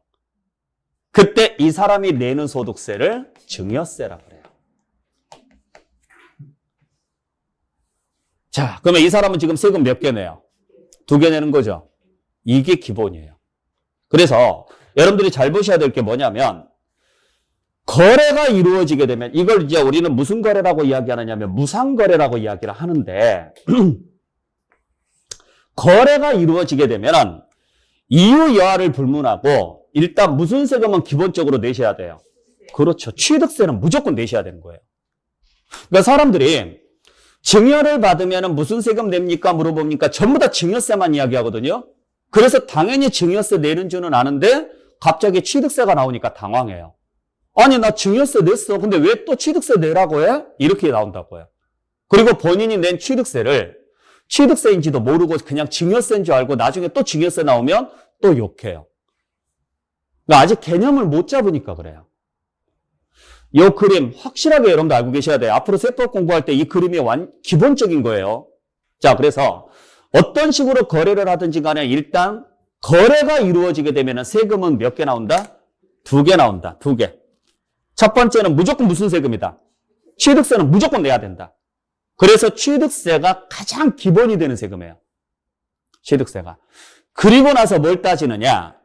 그때 이 사람이 내는 소득세를 증여세라고 그래요. 자, 그러면 이 사람은 지금 세금 몇 개 내요? 2개 내는 거죠? 이게 기본이에요. 그래서 여러분들이 잘 보셔야 될 게 뭐냐면 거래가 이루어지게 되면 이걸 이제 우리는 무슨 거래라고 이야기하느냐면 무상거래라고 이야기를 하는데 거래가 이루어지게 되면 이유 여하를 불문하고 일단 무슨 세금은 기본적으로 내셔야 돼요? 그렇죠. 취득세는 무조건 내셔야 되는 거예요. 그러니까 사람들이 증여를 받으면 무슨 세금 냅니까? 물어봅니까? 전부 다 증여세만 이야기하거든요. 그래서 당연히 증여세 내는 줄은 아는데 갑자기 취득세가 나오니까 당황해요. 아니, 나 증여세 냈어. 근데 왜 또 취득세 내라고 해? 이렇게 나온다고요. 그리고 본인이 낸 취득세를 취득세인지도 모르고 그냥 증여세인 줄 알고 나중에 또 증여세 나오면 또 욕해요. 그러니까 아직 개념을 못 잡으니까 그래요. 이 그림 확실하게 여러분도 알고 계셔야 돼요. 앞으로 세법 공부할 때 이 그림이 기본적인 거예요. 자, 그래서 어떤 식으로 거래를 하든지 간에 일단 거래가 이루어지게 되면 세금은 몇 개 나온다? 2개 나온다. 2개. 첫 번째는 무조건 무슨 세금이다? 취득세는 무조건 내야 된다. 그래서 취득세가 가장 기본이 되는 세금이에요. 취득세가. 그리고 나서 뭘 따지느냐?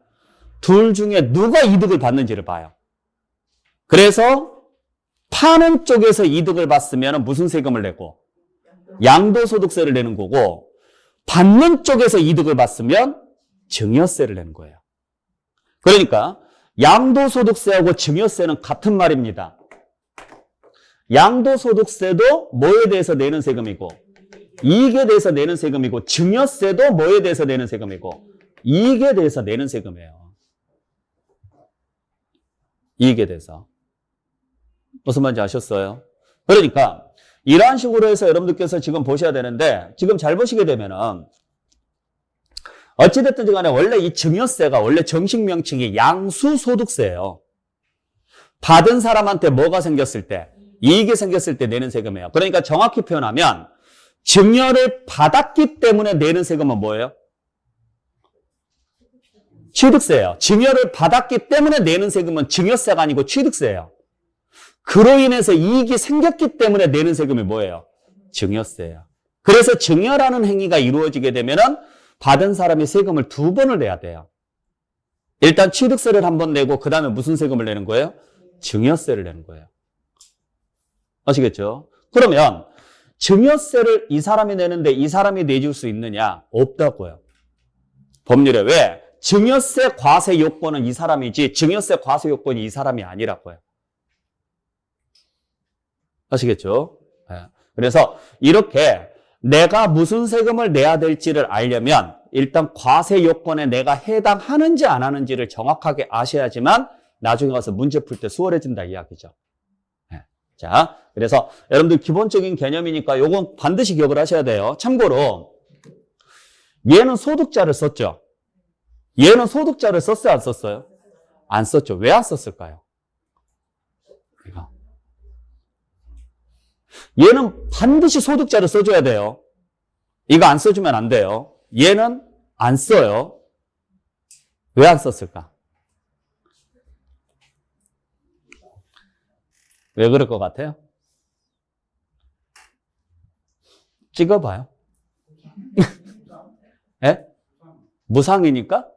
둘 중에 누가 이득을 받는지를 봐요. 그래서 파는 쪽에서 이득을 받으면 무슨 세금을 내고? 양도소득세를 내는 거고, 받는 쪽에서 이득을 받으면 증여세를 내는 거예요. 그러니까 양도소득세하고 증여세는 같은 말입니다. 양도소득세도 뭐에 대해서 내는 세금이고, 이익에 대해서 내는 세금이고, 증여세도 뭐에 대해서 내는 세금이고, 이익에 대해서 내는 세금이에요. 이익에 대해서. 무슨 말인지 아셨어요? 그러니까 이러한 식으로 해서 여러분들께서 지금 보셔야 되는데, 지금 잘 보시게 되면은 어찌됐든지 간에 원래 이 증여세가 원래 정식 명칭이 양수소득세예요. 받은 사람한테 뭐가 생겼을 때, 이익이 생겼을 때 내는 세금이에요. 그러니까 정확히 표현하면 증여를 받았기 때문에 내는 세금은 뭐예요? 취득세예요. 증여를 받았기 때문에 내는 세금은 증여세가 아니고 취득세예요. 그로 인해서 이익이 생겼기 때문에 내는 세금이 뭐예요? 증여세예요. 그래서 증여라는 행위가 이루어지게 되면은 받은 사람이 세금을 2번을 내야 돼요. 일단 취득세를 1번 내고 그 다음에 무슨 세금을 내는 거예요? 증여세를 내는 거예요. 아시겠죠? 그러면 증여세를 이 사람이 내는데 이 사람이 내줄 수 있느냐? 없다고요. 법률에. 왜? 증여세 과세 요건은 이 사람이지 증여세 과세 요건이 이 사람이 아니라고요. 아시겠죠? 그래서 이렇게 내가 무슨 세금을 내야 될지를 알려면 일단 과세 요건에 내가 해당하는지 안 하는지를 정확하게 아셔야지만 나중에 가서 문제 풀 때 수월해진다 이야기죠. 자, 그래서 여러분들 기본적인 개념이니까 요건 반드시 기억을 하셔야 돼요. 참고로 얘는 소득자를 썼죠. 얘는 소득자를 썼어요, 안 썼어요? 안 썼죠. 왜 안 썼을까요? 얘는 반드시 소득자를 써줘야 돼요. 이거 안 써주면 안 돼요. 얘는 안 써요. 왜 안 썼을까? 왜 그럴 것 같아요? 찍어봐요. 예? 무상이니까?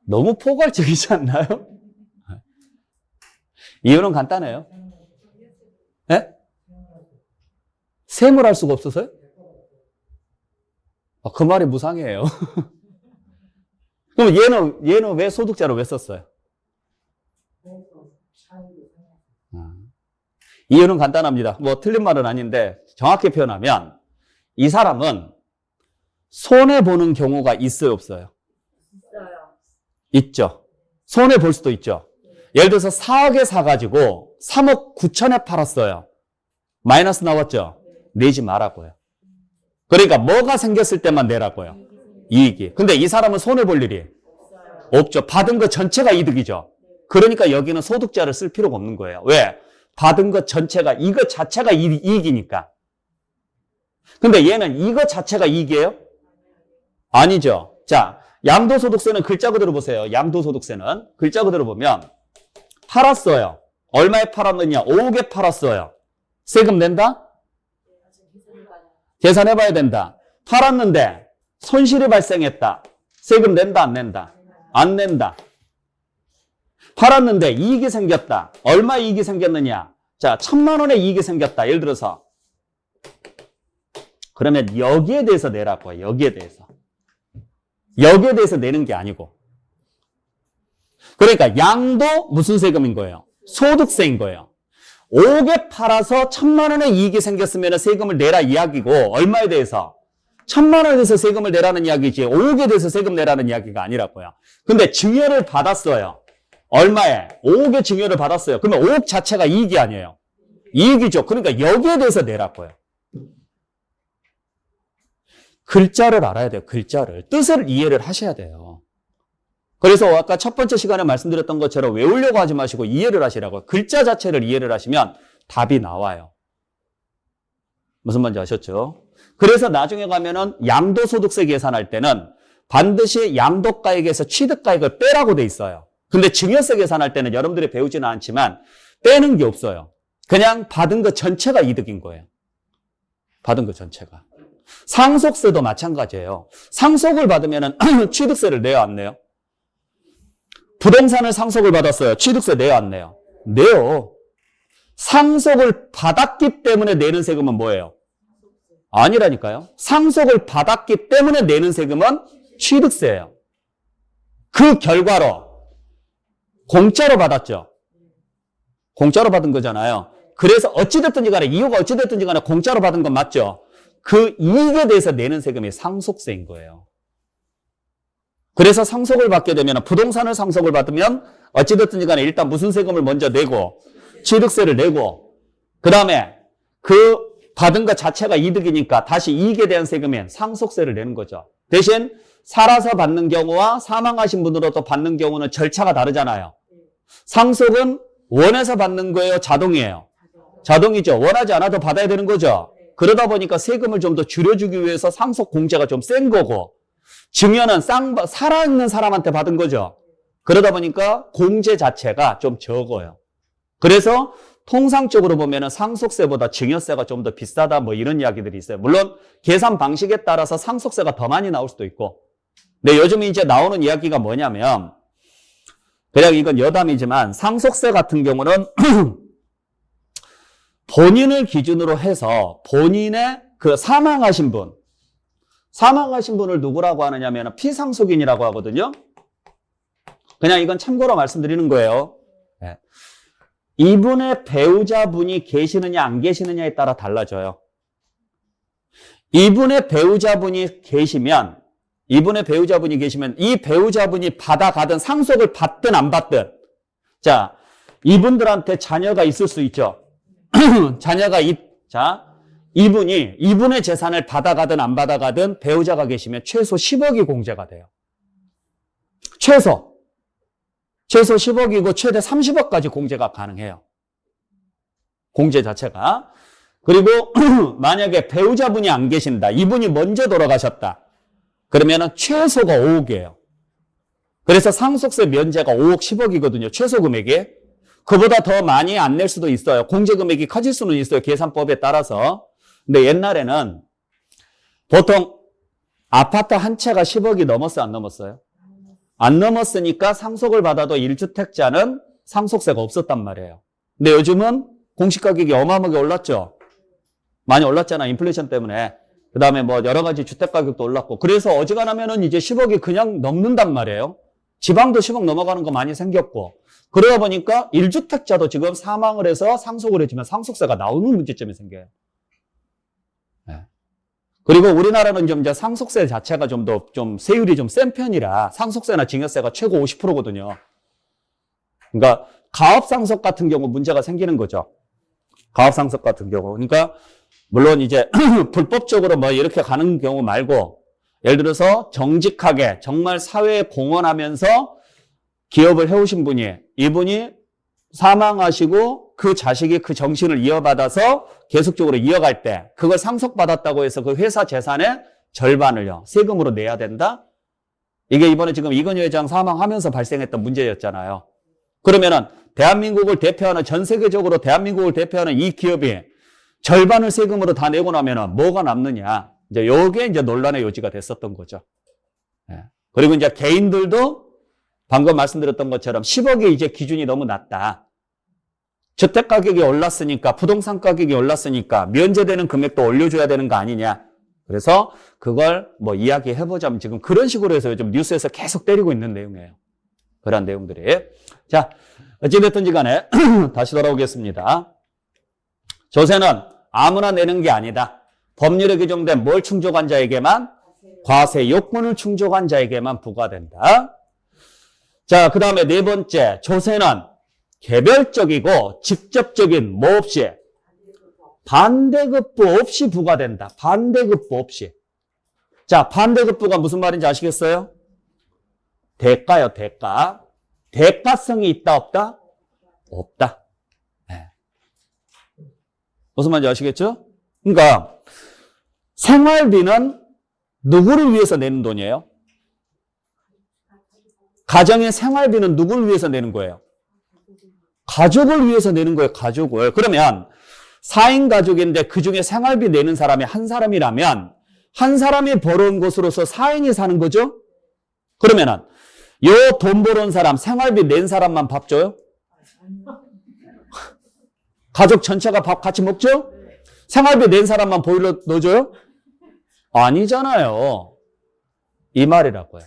너무 포괄적이지 않나요? 이유는 간단해요. 예? 세무를 수가 없어서요? 그 말이 무상이에요. 그럼 얘는 왜 소득자로 왜 썼어요? 이유는 간단합니다. 뭐 틀린 말은 아닌데 정확히 표현하면 이 사람은 손해보는 경우가 있어요, 없어요? 있어요. 있죠. 손해볼 수도 있죠. 예를 들어서 4억에 사가지고 3억 9천에 팔았어요. 마이너스 나왔죠? 내지 말라고요. 그러니까 뭐가 생겼을 때만 내라고요. 이익이. 근데 이 사람은 손해볼 일이 없죠. 받은 것 전체가 이득이죠. 그러니까 여기는 소득자를 쓸 필요가 없는 거예요. 왜? 받은 것 전체가 이것 자체가 이익이니까. 근데 얘는 이것 자체가 이익이에요? 아니죠. 자, 양도소득세는 글자 그대로 보세요. 양도소득세는 글자 그대로 보면 팔았어요. 얼마에 팔았느냐? 5억에 팔았어요. 세금 낸다? 계산해봐야 된다. 팔았는데 손실이 발생했다. 세금 낸다, 안 낸다? 안 낸다. 팔았는데 이익이 생겼다. 얼마 이익이 생겼느냐? 자, 1,000만 원의 이익이 생겼다. 예를 들어서. 그러면 여기에 대해서 내라고요. 여기에 대해서. 여기에 대해서 내는 게 아니고. 그러니까 양도 무슨 세금인 거예요? 소득세인 거예요. 5개 팔아서 1,000만 원의 이익이 생겼으면 세금을 내라 이야기고 얼마에 대해서? 1,000만 원에 대해서 세금을 내라는 이야기지 5억에 대해서 세금 내라는 이야기가 아니라고요. 근데 증여를 받았어요. 얼마에? 5억의 증여를 받았어요. 그러면 5억 자체가 이익이 아니에요. 이익이죠. 그러니까 여기에 대해서 내라고요. 글자를 알아야 돼요. 글자를. 뜻을 이해를 하셔야 돼요. 그래서 아까 첫 번째 시간에 말씀드렸던 것처럼 외우려고 하지 마시고 이해를 하시라고요. 글자 자체를 이해를 하시면 답이 나와요. 무슨 말인지 아셨죠? 그래서 나중에 가면은 양도소득세 계산할 때는 반드시 양도가액에서 취득가액을 빼라고 돼 있어요. 근데 증여세 계산할 때는 여러분들이 배우지는 않지만 빼는 게 없어요. 그냥 받은 것 전체가 이득인 거예요. 받은 것 전체가. 상속세도 마찬가지예요. 상속을 받으면 취득세를 내요, 안 내요? 부동산을 상속을 받았어요. 취득세 내요, 안 내요? 내요. 상속을 받았기 때문에 내는 세금은 뭐예요? 아니라니까요. 상속을 받았기 때문에 내는 세금은 취득세예요. 그 결과로 공짜로 받았죠. 공짜로 받은 거잖아요. 그래서 어찌됐든지 간에 이유가 어찌됐든지 간에 공짜로 받은 건 맞죠. 그 이익에 대해서 내는 세금이 상속세인 거예요. 그래서 상속을 받게 되면 부동산을 상속을 받으면 어찌됐든지 간에 일단 무슨 세금을 먼저 내고 취득세를 내고 그 다음에 그 받은 것 자체가 이득이니까 다시 이익에 대한 세금인 상속세를 내는 거죠. 대신 살아서 받는 경우와 사망하신 분으로도 받는 경우는 절차가 다르잖아요. 상속은 원해서 받는 거예요? 자동이에요? 자동이죠. 원하지 않아도 받아야 되는 거죠. 그러다 보니까 세금을 좀 더 줄여주기 위해서 상속 공제가 좀 센 거고 증여는 살아있는 사람한테 받은 거죠. 그러다 보니까 공제 자체가 좀 적어요. 그래서 통상적으로 보면은 상속세보다 증여세가 좀 더 비싸다 뭐 이런 이야기들이 있어요. 물론 계산 방식에 따라서 상속세가 더 많이 나올 수도 있고. 근데 요즘 이제 나오는 이야기가 뭐냐면 그냥 이건 여담이지만 상속세 같은 경우는 본인을 기준으로 해서 본인의 그 사망하신 분을 누구라고 하느냐면 피상속인이라고 하거든요. 그냥 이건 참고로 말씀드리는 거예요. 네. 이분의 배우자분이 계시느냐 안 계시느냐에 따라 달라져요. 이분의 배우자분이 계시면 이 배우자분이 받아가든 상속을 받든 안 받든 자 이분들한테 자녀가 있을 수 있죠. 이분의 재산을 받아가든 안 받아가든 배우자가 계시면 최소 10억이 공제가 돼요. 최소 10억이고 최대 30억까지 공제가 가능해요. 공제 자체가. 그리고 만약에 배우자분이 안 계신다. 이분이 먼저 돌아가셨다. 그러면은 최소가 5억이에요. 그래서 상속세 면제가 5억, 10억이거든요. 최소 금액이. 그보다 더 많이 안 낼 수도 있어요. 공제 금액이 커질 수는 있어요. 계산법에 따라서. 근데 옛날에는 보통 아파트 한 채가 10억이 넘었어요? 안 넘었어요? 안 넘었으니까 상속을 받아도 1주택자는 상속세가 없었단 말이에요. 근데 요즘은 공시가격이 어마어마하게 올랐죠? 많이 올랐잖아. 인플레이션 때문에. 그 다음에 뭐 여러 가지 주택가격도 올랐고. 그래서 어지간하면은 이제 10억이 그냥 넘는단 말이에요. 지방도 10억 넘어가는 거 많이 생겼고. 그러다 보니까 1주택자도 지금 사망을 해서 상속을 해주면 상속세가 나오는 문제점이 생겨요. 네. 그리고 우리나라는 좀 이제 상속세 자체가 좀 세율이 좀 센 편이라 상속세나 증여세가 최고 50%거든요. 그러니까 가업상속 같은 경우 문제가 생기는 거죠. 가업상속 같은 경우. 그러니까 물론 이제 불법적으로 뭐 이렇게 가는 경우 말고 예를 들어서 정직하게 정말 사회에 공헌하면서 기업을 해오신 분이 이분이 사망하시고 그 자식이 그 정신을 이어받아서 계속적으로 이어갈 때 그걸 상속받았다고 해서 그 회사 재산의 절반을요 세금으로 내야 된다? 이게 이번에 지금 이건희 회장 사망하면서 발생했던 문제였잖아요. 그러면은 대한민국을 대표하는 전 세계적으로 대한민국을 대표하는 이 기업이 절반을 세금으로 다 내고 나면은 뭐가 남느냐? 이제 요게 이제 논란의 요지가 됐었던 거죠. 예. 그리고 이제 개인들도 방금 말씀드렸던 것처럼 10억이 이제 기준이 너무 낮다. 주택 가격이 올랐으니까 부동산 가격이 올랐으니까 면제되는 금액도 올려줘야 되는 거 아니냐. 그래서 그걸 뭐 이야기해보자면 지금 그런 식으로 해서 요즘 뉴스에서 계속 때리고 있는 내용이에요. 그런 내용들이. 자, 어찌됐든지 간에 다시 돌아오겠습니다. 조세는 아무나 내는 게 아니다. 법률에 규정된 뭘 충족한 자에게만, 과세 요건을 충족한 자에게만 부과된다. 자, 그 다음에 네 번째, 조세는 개별적이고 직접적인 뭐 없이, 반대급부 없이 부과된다. 반대급부 없이. 자, 반대급부가 무슨 말인지 아시겠어요? 대가요, 대가. 대가성이 있다, 없다? 없다. 네. 무슨 말인지 아시겠죠? 그러니까 생활비는 누구를 위해서 내는 돈이에요? 가정의 생활비는 누구를 위해서 내는 거예요? 가족을 위해서 내는 거예요, 가족을. 그러면 4인 가족인데 그중에 생활비 내는 사람이 한 사람이라면 한 사람이 벌어온 것으로서 4인이 사는 거죠? 그러면은 요 돈 벌어온 사람, 생활비 낸 사람만 밥 줘요? 가족 전체가 밥 같이 먹죠? 생활비 낸 사람만 보일러 넣어줘요? 아니잖아요. 이 말이라고요.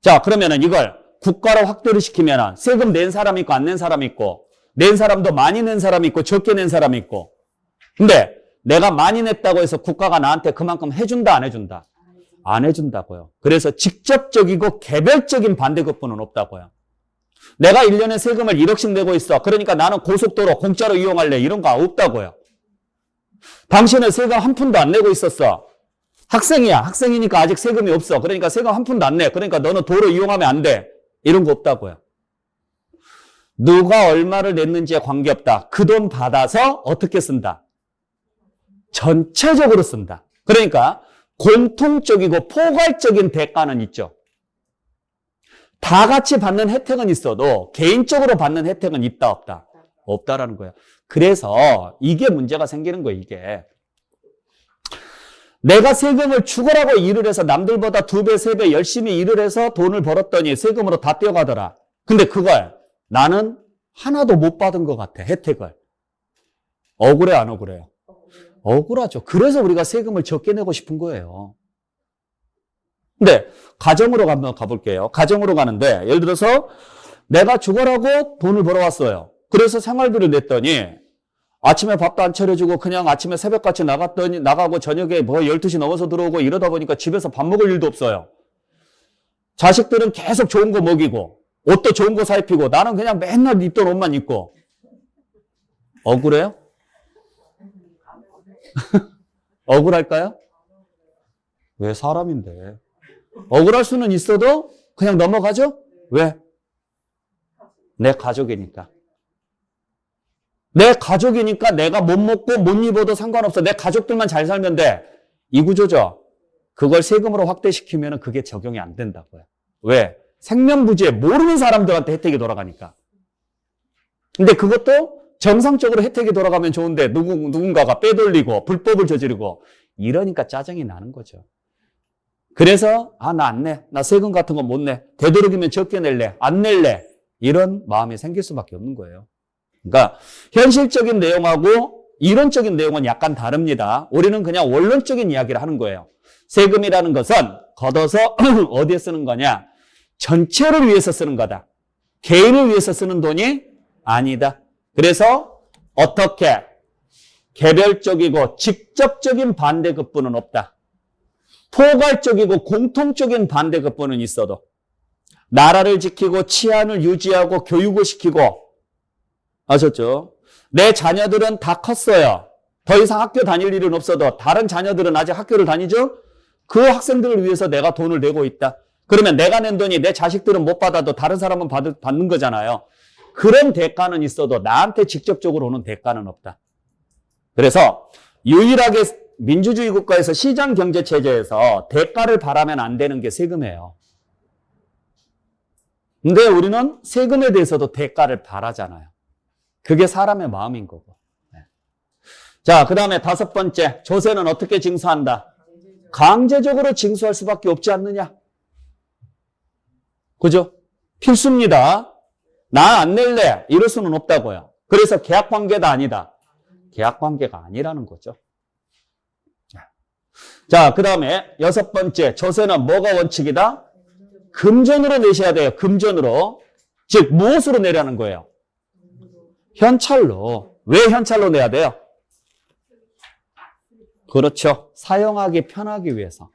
자, 그러면은 이걸 국가로 확대를 시키면은 세금 낸 사람 있고 안 낸 사람 있고, 낸 사람도 많이 낸 사람 있고 적게 낸 사람 있고. 근데 내가 많이 냈다고 해서 국가가 나한테 그만큼 해준다, 안 해준다? 안 해준다고요. 그래서 직접적이고 개별적인 반대급부는 없다고요. 내가 1년에 세금을 1억씩 내고 있어. 그러니까 나는 고속도로 공짜로 이용할래. 이런 거 없다고요. 당신은 세금 한 푼도 안 내고 있었어. 학생이야. 학생이니까 아직 세금이 없어. 그러니까 세금 한 푼도 안 내. 그러니까 너는 도로 이용하면 안 돼. 이런 거 없다고요. 누가 얼마를 냈는지에 관계없다. 그 돈 받아서 어떻게 쓴다? 전체적으로 쓴다. 그러니까 공통적이고 포괄적인 대가는 있죠. 다 같이 받는 혜택은 있어도 개인적으로 받는 혜택은 있다, 없다? 없다라는 거예요. 그래서 이게 문제가 생기는 거예요, 이게. 내가 세금을 죽으라고 일을 해서 남들보다 2배, 3배 열심히 일을 해서 돈을 벌었더니 세금으로 다 떼어가더라. 근데 그걸 나는 하나도 못 받은 것 같아, 혜택을. 억울해, 안 억울해요? 억울하죠. 그래서 우리가 세금을 적게 내고 싶은 거예요. 근데 가정으로 한번 가볼게요. 가정으로 가는데 예를 들어서 내가 죽으라고 돈을 벌어왔어요. 그래서 생활비를 냈더니 아침에 밥도 안 차려주고 그냥 아침에 새벽같이 나가고 저녁에 뭐 12시 넘어서 들어오고 이러다 보니까 집에서 밥 먹을 일도 없어요. 자식들은 계속 좋은 거 먹이고 옷도 좋은 거 사 입히고 나는 그냥 맨날 입던 옷만 입고. 억울해요? 억울할까요? 왜 사람인데. 억울할 수는 있어도 그냥 넘어가죠? 왜? 내 가족이니까. 내 가족이니까 내가 못 먹고 못 입어도 상관없어. 내 가족들만 잘 살면 돼. 이 구조죠. 그걸 세금으로 확대시키면 그게 적용이 안 된다고요. 왜? 생명부지에 모르는 사람들한테 혜택이 돌아가니까. 근데 그것도 정상적으로 혜택이 돌아가면 좋은데 누군가가 빼돌리고 불법을 저지르고 이러니까 짜증이 나는 거죠. 그래서 나 안 내. 나 세금 같은 거 못 내. 되도록이면 적게 낼래. 안 낼래. 이런 마음이 생길 수밖에 없는 거예요. 그러니까 현실적인 내용하고 이론적인 내용은 약간 다릅니다. 우리는 그냥 원론적인 이야기를 하는 거예요. 세금이라는 것은 걷어서 어디에 쓰는 거냐? 전체를 위해서 쓰는 거다. 개인을 위해서 쓰는 돈이 아니다. 그래서 어떻게 개별적이고 직접적인 반대급부는 없다. 포괄적이고 공통적인 반대급부는 있어도 나라를 지키고 치안을 유지하고 교육을 시키고 아셨죠? 내 자녀들은 다 컸어요. 더 이상 학교 다닐 일은 없어도 다른 자녀들은 아직 학교를 다니죠? 그 학생들을 위해서 내가 돈을 내고 있다. 그러면 내가 낸 돈이 내 자식들은 못 받아도 다른 사람은 받는 거잖아요. 그런 대가는 있어도 나한테 직접적으로 오는 대가는 없다. 그래서 유일하게 민주주의 국가에서 시장 경제 체제에서 대가를 바라면 안 되는 게 세금이에요. 근데 우리는 세금에 대해서도 대가를 바라잖아요. 그게 사람의 마음인 거고. 자, 그 다음에 5번째, 조세는 어떻게 징수한다? 강제적으로 징수할 수밖에 없지 않느냐? 그죠? 필수입니다. 나 안 낼래. 이럴 수는 없다고요. 그래서 계약관계다 아니다. 계약관계가 아니라는 거죠. 자, 그 다음에 6번째, 조세는 뭐가 원칙이다? 금전으로 내셔야 돼요. 금전으로. 즉 무엇으로 내라는 거예요? 현찰로. 왜 현찰로 내야 돼요? 그렇죠. 사용하기 편하기 위해서.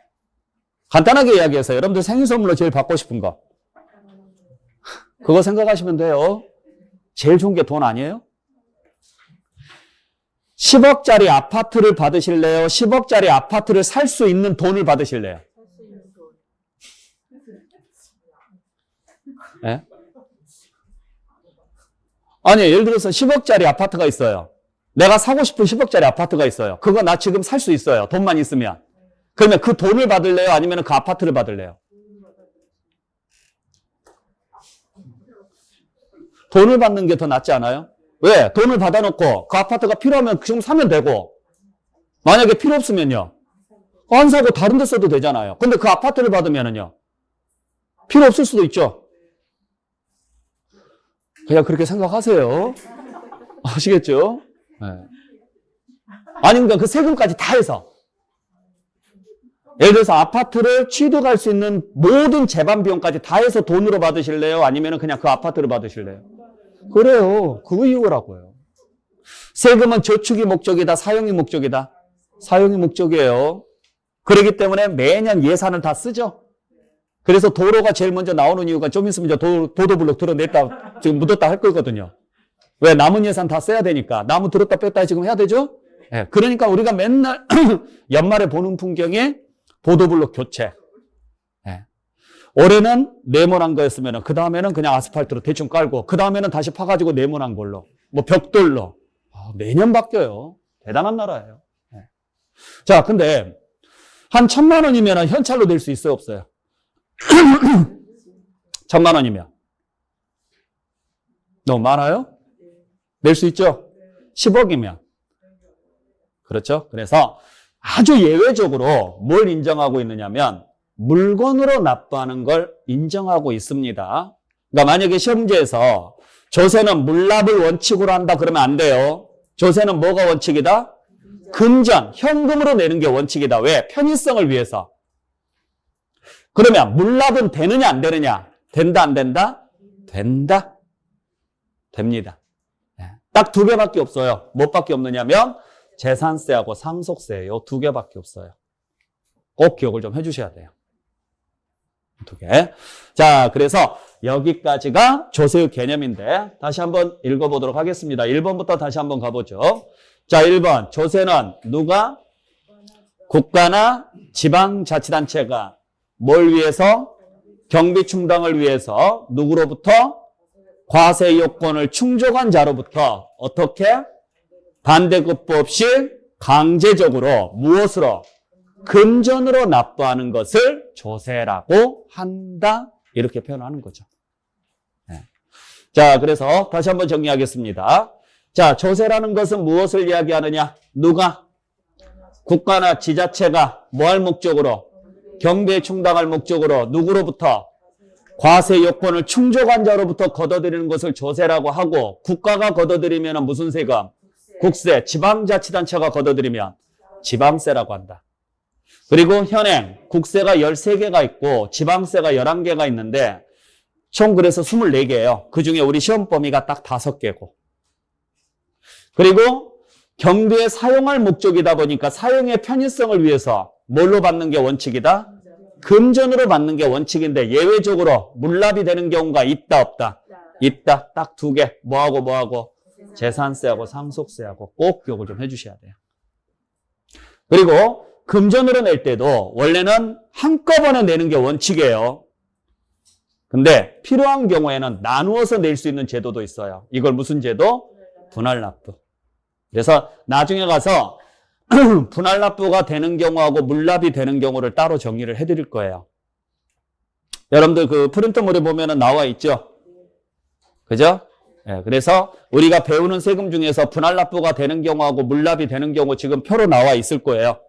간단하게 이야기해서 여러분들 생일 선물로 제일 받고 싶은 거. 그거 생각하시면 돼요. 제일 좋은 게 돈 아니에요? 10억짜리 아파트를 받으실래요? 10억짜리 아파트를 살 수 있는 돈을 받으실래요? 네? 아니, 예를 들어서 10억짜리 아파트가 있어요. 내가 사고 싶은 10억짜리 아파트가 있어요. 그거 나 지금 살 수 있어요. 돈만 있으면. 그러면 그 돈을 받을래요? 아니면 그 아파트를 받을래요? 돈을 받는 게 더 낫지 않아요? 왜? 돈을 받아놓고 그 아파트가 필요하면 지금 사면 되고, 만약에 필요 없으면요, 안 사고 다른 데 써도 되잖아요. 근데 그 아파트를 받으면은요, 필요 없을 수도 있죠. 그냥 그렇게 생각하세요. 아시겠죠? 네. 아니, 그러니까 그 세금까지 다 해서. 예를 들어서 아파트를 취득할 수 있는 모든 재반 비용까지 다 해서 돈으로 받으실래요? 아니면 그냥 그 아파트를 받으실래요? 그래요. 그 이유라고요. 세금은 저축이 목적이다, 사용이 목적이다? 사용이 목적이에요. 그렇기 때문에 매년 예산을 다 쓰죠. 그래서 도로가 제일 먼저 나오는 이유가 좀 있으면 이제 보도블록 들어냈다, 지금 묻었다 할 거거든요. 왜? 남은 예산 다 써야 되니까. 나무 들었다 뺐다 지금 해야 되죠? 네, 그러니까 우리가 맨날 연말에 보는 풍경이 보도블록 교체. 네. 올해는 네모난 거였으면 그 다음에는 그냥 아스팔트로 대충 깔고 그 다음에는 다시 파가지고 네모난 걸로 뭐 벽돌로. 매년 바뀌어요. 대단한 나라예요. 네. 자, 근데 한 1,000만 원이면 현찰로 낼 수 있어요, 없어요? 1,000만 원이면 너무 많아요? 낼 수 있죠? 10억이면. 그렇죠? 그래서 아주 예외적으로 뭘 인정하고 있느냐면 물건으로 납부하는 걸 인정하고 있습니다. 그러니까 만약에 시험지에서 조세는 물납을 원칙으로 한다 그러면 안 돼요. 조세는 뭐가 원칙이다? 금전, 현금으로 내는 게 원칙이다. 왜? 편의성을 위해서. 그러면 물납은 되느냐 안 되느냐? 된다 안 된다? 된다. 됩니다. 딱 2개밖에 없어요. 뭐밖에 없느냐면 재산세하고 상속세 요 2개밖에 없어요. 꼭 기억을 좀 해주셔야 돼요. 2개. 자, 그래서 여기까지가 조세의 개념인데 다시 한번 읽어보도록 하겠습니다. 1번부터 다시 한번 가보죠. 자, 1번. 조세는 누가? 국가나 지방자치단체가 뭘 위해서? 경비 충당을 위해서 누구로부터? 과세 요건을 충족한 자로부터 어떻게? 반대급부 없이 강제적으로 무엇으로? 금전으로 납부하는 것을 조세라고 한다. 이렇게 표현하는 거죠. 네. 자, 그래서 다시 한번 정리하겠습니다. 자, 조세라는 것은 무엇을 이야기하느냐? 누가? 국가나 지자체가 뭐 할 목적으로? 경비에 충당할 목적으로 누구로부터? 과세 요건을 충족한 자로부터 걷어들이는 것을 조세라고 하고, 국가가 걷어들이면 무슨 세금? 국세. 지방자치단체가 걷어들이면 지방세라고 한다. 그리고 현행 국세가 13개가 있고 지방세가 11개가 있는데 총 그래서 24개예요. 그중에 우리 시험 범위가 딱 5개고. 그리고 경비에 사용할 목적이다 보니까 사용의 편의성을 위해서 뭘로 받는 게 원칙이다? 금전으로 받는 게 원칙인데 예외적으로 물납이 되는 경우가 있다 없다? 있다. 딱 2개. 뭐하고? 재산세하고 상속세하고 꼭 기억을 좀 해주셔야 돼요. 그리고 금전으로 낼 때도 원래는 한꺼번에 내는 게 원칙이에요. 근데 필요한 경우에는 나누어서 낼 수 있는 제도도 있어요. 이걸 무슨 제도? 분할납부. 그래서 나중에 가서 분할납부가 되는 경우하고 물납이 되는 경우를 따로 정리를 해드릴 거예요. 여러분들 그 프린트물에 보면은 나와 있죠? 그죠? 네, 그래서 우리가 배우는 세금 중에서 분할납부가 되는 경우하고 물납이 되는 경우 지금 표로 나와 있을 거예요.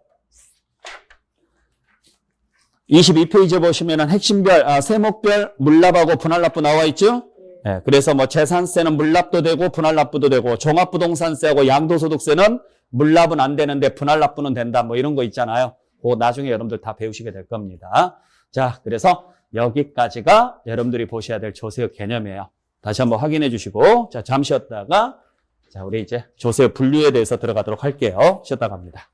22페이지에 보시면은 핵심별, 세목별 물납하고 분할납부 나와 있죠? 네, 그래서 뭐 재산세는 물납도 되고 분할납부도 되고 종합부동산세하고 양도소득세는 물납은 안 되는데 분할납부는 된다. 뭐 이런 거 있잖아요. 그거 나중에 여러분들 다 배우시게 될 겁니다. 자, 그래서 여기까지가 여러분들이 보셔야 될 조세호 개념이에요. 다시 한번 확인해 주시고, 자, 잠시 쉬었다가, 자, 우리 이제 조세호 분류에 대해서 들어가도록 할게요. 쉬었다 갑니다.